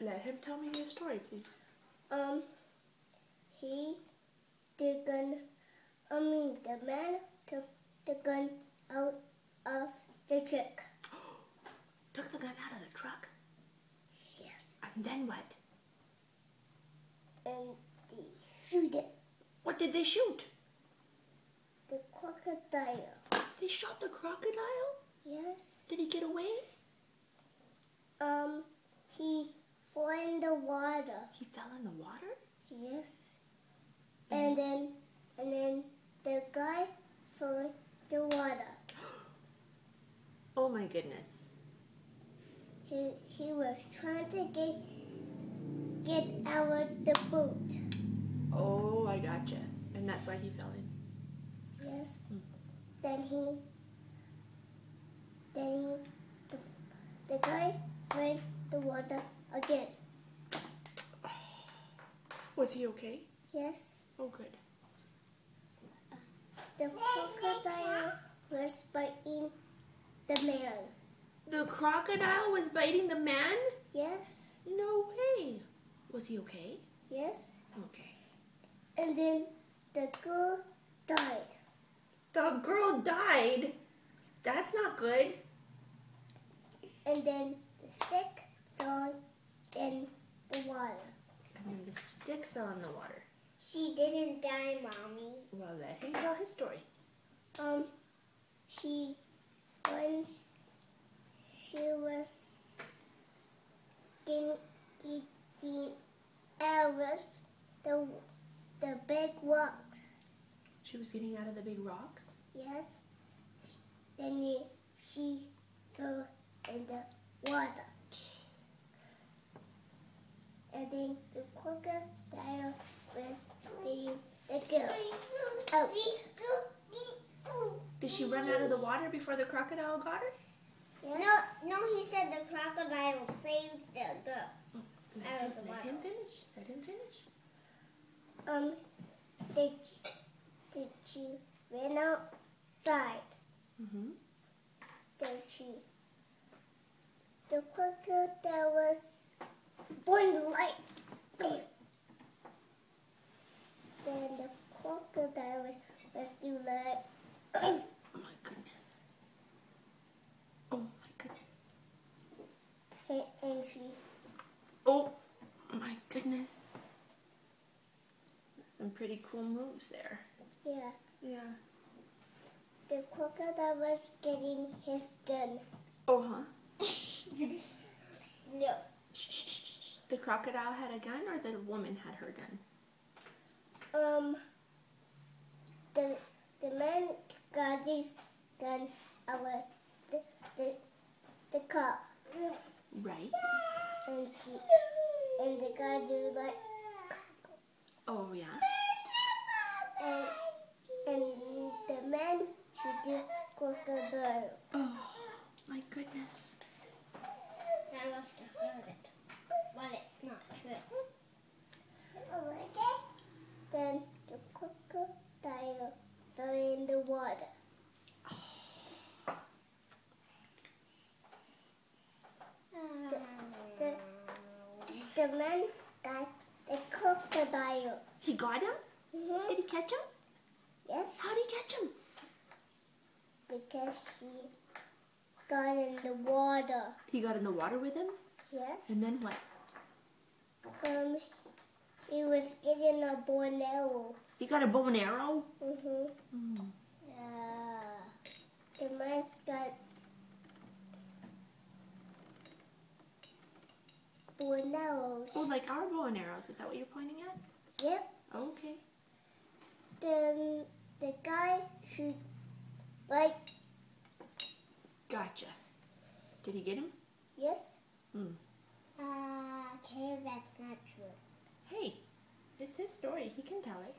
Let him tell me his story, please. The man took the gun out of the truck. Took the gun out of the truck? Yes. And then what? And they shoot it. What did they shoot? The crocodile. They shot the crocodile? Yes. Did he get away? He fell in the water. He fell in the water? Yes. And then the guy fell in the water. Oh my goodness. He was trying to get out of the boat. Oh, I gotcha. And that's why he fell in. Yes. Mm. The guy fell in the water again. Was he okay? Yes. Oh, good. The crocodile was biting the man. The crocodile was biting the man? Yes. No way. Was he okay? Yes. Okay. And then the girl died. The girl died? That's not good. And then the stick fell in the water. And then the stick fell in the water. She didn't die, Mommy. Well, let him tell his story. When she was getting out of the big rocks. She was getting out of the big rocks? Yes. Then she fell in the water. And then the crocodile was getting the girl out. Did she run out of the water before the crocodile got her? Yes. No, he said the crocodile saved the girl out of the water. Let him finish. Let him finish. She ran outside. Mm-hmm. The crocodile was born light. Then the crocodile was still like. Oh my goodness. Oh my goodness. And she. Oh my goodness. Some pretty cool moves there. Yeah. Yeah. The crocodile was getting his gun. Oh, huh? No. Shh, shh, shh. The crocodile had a gun or the woman had her gun? The man got his gun out of the car. Right. And the guy do like. Oh, yeah. And the man should do crocodile. Oh, my goodness. I must have heard it, but it's not true. Then the crocodile fell in the water. The man got the crocodile. He got him? Mm-hmm. Did he catch him? Yes. How did he catch him? Because he got in the water. He got in the water with him? Yes. And then what? He was getting a bow and arrow. He got a bow and arrow? Mm-hmm. Mm. The mice got bow and arrows. Oh, like our bow and arrows. Is that what you're pointing at? Yep. Oh, okay. Then the guy should like. Gotcha. Did he get him? Yes. Mm. Okay, that's not true. Hey, it's his story. He can tell it.